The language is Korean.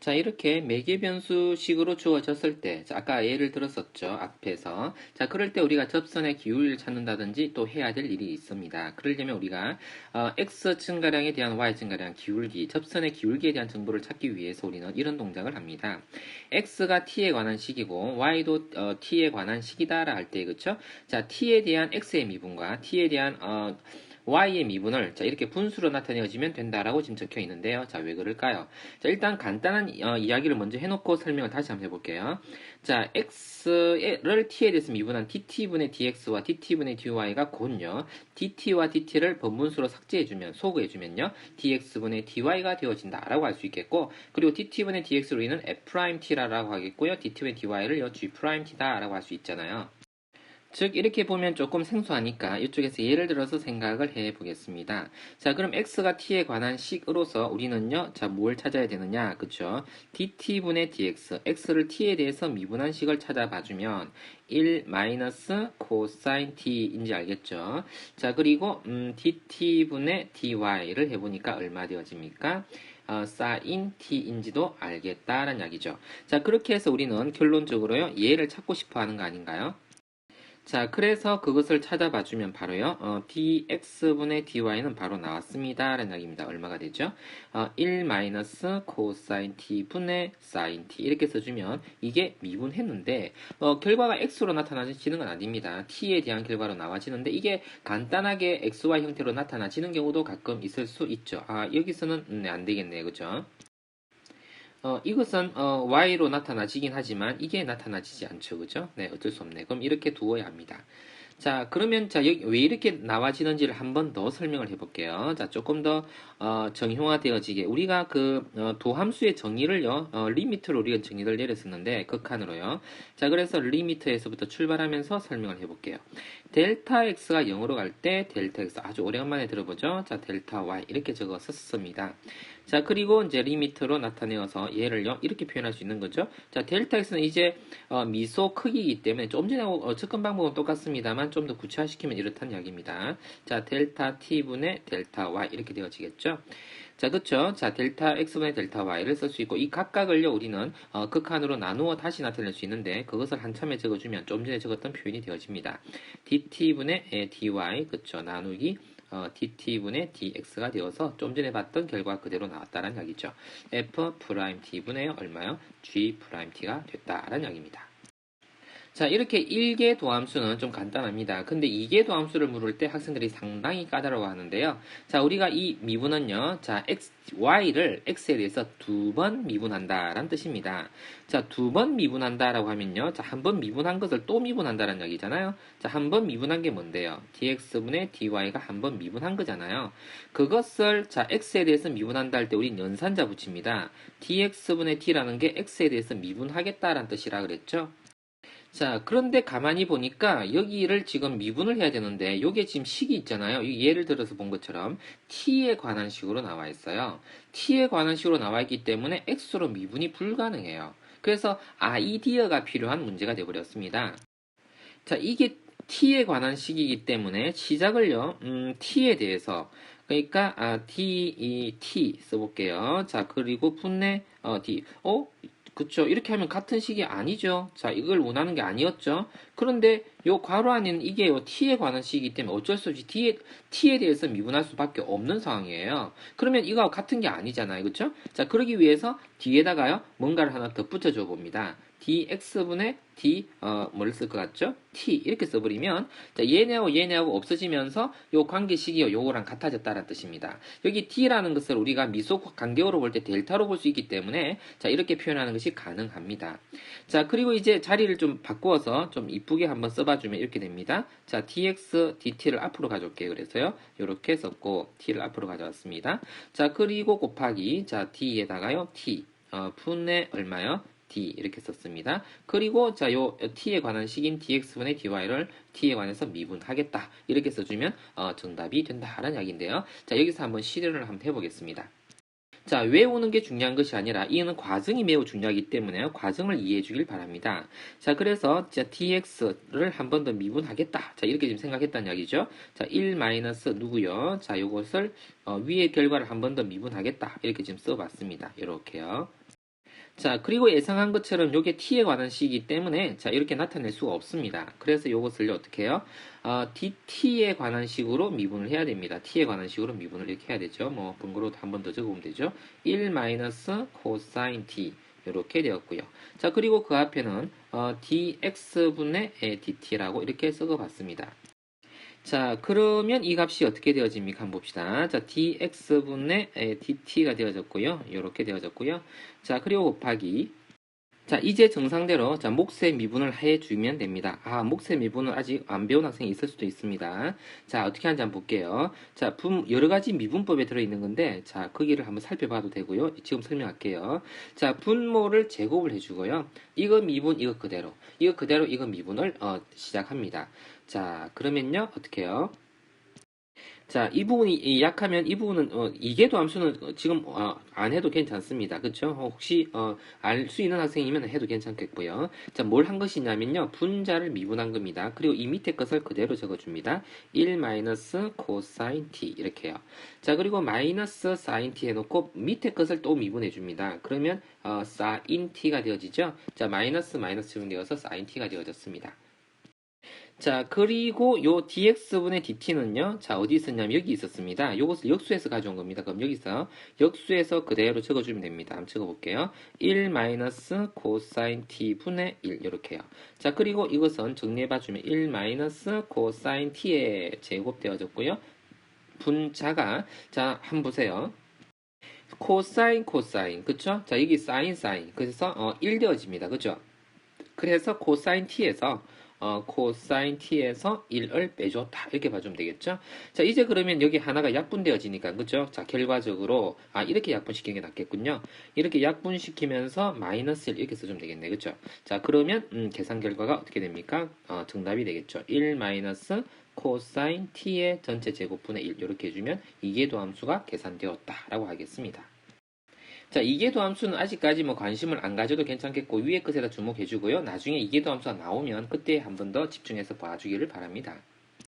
자, 이렇게 매개 변수식으로 주어졌을 때, 자, 아까 예를 들었었죠, 앞에서. 자, 그럴 때 우리가 접선의 기울기를 찾는다든지 또 해야 될 일이 있습니다. 그러려면 우리가 x 증가량에 대한 y 증가량 기울기, 접선의 기울기에 대한 정보를 찾기 위해서 우리는 이런 동작을 합니다. x가 t에 관한 식이고 y도 t에 관한 식이다라 할 때, 그쵸? 자, t에 대한 x의 미분과 t에 대한 y의 미분을 자, 이렇게 분수로 나타내어지면 된다라고 지금 적혀 있는데요. 자, 왜 그럴까요? 자, 일단 간단한 이야기를 먼저 해놓고 설명을 다시 한번 해볼게요. 자, x를 t에 대해서 미분한 dt분의 dx와 dt분의 dy가 곧요, dt와 dt를 번분수로 삭제해주면, 소거해주면요, dx분의 dy가 되어진다라고 할 수 있겠고, 그리고 dt분의 dx로 우리는 f't라고 하겠고요, dt분의 dy를 g't다라고 할 수 있잖아요. 즉 이렇게 보면 조금 생소하니까 이쪽에서 예를 들어서 생각을 해 보겠습니다. 자, 그럼 x가 t에 관한 식으로서 우리는요, 자, 뭘 찾아야 되느냐, 그쵸? dt분의 dx, x를 t에 대해서 미분한 식을 찾아봐 주면 1 마이너스 코사인 t인지 알겠죠? 자, 그리고 dt분의 dy를 해보니까 얼마 되어집니까? 사인 t인지도 알겠다라는 이야기죠. 자, 그렇게 해서 우리는 결론적으로요, 얘를 찾고 싶어 하는 거 아닌가요? 자, 그래서 그것을 찾아봐 주면 바로요, dx분의 dy는 바로 나왔습니다. 라는 이야기입니다. 얼마가 되죠? 1 마이너스 코사인 t분의 사인 t. 이렇게 써주면 이게 미분했는데, 결과가 x로 나타나지는 건 아닙니다. t에 대한 결과로 나와지는데, 이게 간단하게 xy 형태로 나타나지는 경우도 가끔 있을 수 있죠. 여기서는, 안 되겠네요. 그죠? 이것은 y로 나타나지긴 하지만 이게 나타나지지 않죠. 그죠? 네, 어쩔 수 없네. 그럼 이렇게 두어야 합니다. 자, 그러면 자, 여기 왜 이렇게 나와지는지를 한번 더 설명을 해볼게요. 자, 조금 더 정형화되어지게 우리가 그 도함수의 정의를요, 리미트로 우리가 정의를 내렸었는데 극한으로요. 자, 그래서 리미트에서부터 출발하면서 설명을 해볼게요. 델타 x가 0으로 갈 때 델타 x, 아주 오래간만에 들어보죠. 자, 델타 y 이렇게 적었었습니다. 자, 그리고 이제 리미트로 나타내어서 얘를요, 이렇게 표현할 수 있는 거죠. 자, 델타 x는 이제 미소 크기이기 때문에 좀 전에 접근 방법은 똑같습니다만 좀 더 구체화시키면 이렇다는 이야기입니다. 자, 델타 t분의 델타 y 이렇게 되어지겠죠. 자, 그쵸? 자, 델타 x분의 델타 y를 쓸 수 있고, 이 각각을요, 우리는 극한으로 나누어 다시 나타낼 수 있는데, 그것을 한참에 적어주면 좀 전에 적었던 표현이 되어집니다. dt분의 dy, 그쵸? 나누기 dt분의 dx가 되어서 좀 전에 봤던 결과 그대로 나왔다는 이야기죠. f't분의 얼마요? g't가 됐다라는 이야기입니다. 자, 이렇게 1개 도함수는 좀 간단합니다. 근데 2개 도함수를 물을 때 학생들이 상당히 까다로워하는데요. 자, 우리가 이 미분은요, 자, y를 x에 대해서 두 번 미분한다라는 뜻입니다. 자, 두 번 미분한다라고 하면요, 자, 한 번 미분한 것을 또 미분한다는 얘기잖아요. 자, 한 번 미분한 게 뭔데요? dx분의 dy가 한 번 미분한 거잖아요. 그것을 자, x에 대해서 미분한다 할 때 우린 연산자 붙입니다. dx분의 t라는 게 x에 대해서 미분하겠다라는 뜻이라 그랬죠. 자, 그런데 가만히 보니까 여기를 지금 미분을 해야 되는데, 요게 지금 식이 있잖아요. 예를 들어서 본 것처럼 t에 관한 식으로 나와 있어요. t에 관한 식으로 나와 있기 때문에 x로 미분이 불가능해요. 그래서 아이디어가 필요한 문제가 되어버렸습니다. 자, 이게 t에 관한 식이기 때문에 시작을요, t에 대해서, 그러니까 t 써볼게요. 자, 그리고 분의 d. 그쵸. 이렇게 하면 같은 식이 아니죠. 자, 이걸 원하는 게 아니었죠. 그런데 요 괄호 안에는 이게 요 t에 관한 식이기 때문에 어쩔 수 없이 t에 대해서 미분할 수밖에 없는 상황이에요. 그러면 이거하고 같은 게 아니잖아요. 그쵸? 자, 그러기 위해서 뒤에다가요, 뭔가를 하나 더 붙여줘 봅니다. dx분의 d, 뭐를 쓸 것 같죠? t, 이렇게 써버리면, 자, 얘네하고 없어지면서 요 관계식이 요거랑 같아졌다는 뜻입니다. 여기 d라는 것을 우리가 미소 간격으로 볼 때 델타로 볼 수 있기 때문에, 자, 이렇게 표현하는 것이 가능합니다. 자, 그리고 이제 자리를 좀 바꾸어서 좀 이쁘게 한번 써봐주면 이렇게 됩니다. 자, dx, dt를 앞으로 가져올게요. 그래서요, 요렇게 썼고, t를 앞으로 가져왔습니다. 자, 그리고 곱하기, 자, d에다가요, t, 분의 얼마요? d 이렇게 썼습니다. 그리고 자, 요 t에 관한 식인 dx분의 dy를 t에 관해서 미분하겠다. 이렇게 써주면 정답이 된다라는 이야기인데요. 자, 여기서 한번 실현을 한번 해보겠습니다. 자, 외우는 게 중요한 것이 아니라 이는 과정이 매우 중요하기 때문에 과정을 이해해 주길 바랍니다. 자, 그래서 자, dx를 한 번 더 미분하겠다. 자, 이렇게 지금 생각했다는 이야기죠. 자, 1 마이너스 누구요? 자, 요것을 위의 결과를 한 번 더 미분하겠다. 이렇게 지금 써봤습니다. 이렇게요. 자, 그리고 예상한 것처럼 이게 t에 관한 식이기 때문에 자, 이렇게 나타낼 수가 없습니다. 그래서 이것을 어떻게 해요? dt에 관한 식으로 미분을 해야 됩니다. t에 관한 식으로 미분을 이렇게 해야 되죠. 뭐 번거로워도 한 번 더 적어보면 되죠. 1 마이너스 코사인 t 이렇게 되었고요. 자, 그리고 그 앞에는 dx분의 dt라고 이렇게 적어봤습니다. 자, 그러면 이 값이 어떻게 되어집니까? 한번 봅시다. 자, dx분의 dt가 되어졌고요. 이렇게 되어졌고요. 자, 그리고 곱하기. 자, 이제 정상대로 자, 몫의 미분을 해주면 됩니다. 몫의 미분을 아직 안 배운 학생이 있을 수도 있습니다. 자, 어떻게 하는지 한번 볼게요. 자, 여러 가지 미분법에 들어있는 건데, 자, 거기를 한번 살펴봐도 되고요. 지금 설명할게요. 자, 분모를 제곱을 해주고요. 이거 미분, 이거 그대로, 이거 미분을 시작합니다. 자, 그러면요, 어떻게 해요? 자, 이 부분이 약하면 이 부분은 이계도 함수는 지금 안 해도 괜찮습니다. 그렇죠? 혹시 알 수 있는 학생이면 해도 괜찮겠고요. 자, 뭘 한 것이냐면요. 분자를 미분한 겁니다. 그리고 이 밑에 것을 그대로 적어줍니다. 1 마이너스 코사인 t 이렇게요. 자, 그리고 마이너스 사인 t 해놓고 밑에 것을 또 미분해 줍니다. 그러면 사인 t가 되어지죠. 자, 마이너스 적용되어서 사인 t가 되어졌습니다. 자, 그리고 요 dx분의 dt는요, 자, 어디 있었냐면 여기 있었습니다. 요것을 역수해서 가져온 겁니다. 그럼 여기서 역수해서 그대로 적어주면 됩니다. 한번 적어볼게요. 1 마이너스 코사인 t 분의 1 이렇게요. 자, 그리고 이것은 정리해봐주면 1 마이너스 코사인 t에 제곱되어졌고요. 분자가 자, 한번 보세요. 코사인 그쵸? 자, 여기 사인 그래서 1 되어집니다. 그죠? 그래서 코사인 t에서 코사인 t에서 1을 빼줬다. 이렇게 봐주면 되겠죠? 자, 이제 그러면 여기 하나가 약분되어지니까, 그죠? 자, 결과적으로, 이렇게 약분시키는 게 낫겠군요. 이렇게 약분시키면서 마이너스 1 이렇게 써주면 되겠네. 그죠? 자, 그러면, 계산 결과가 어떻게 됩니까? 정답이 되겠죠. 1 마이너스 코사인 t의 전체 제곱분의 1 이렇게 해주면 이계도 함수가 계산되었다라고 하겠습니다. 자, 이계도 함수는 아직까지 뭐 관심을 안 가져도 괜찮겠고 위에 것에다 주목해주고요. 나중에 이계도 함수가 나오면 그때 한 번 더 집중해서 봐주기를 바랍니다.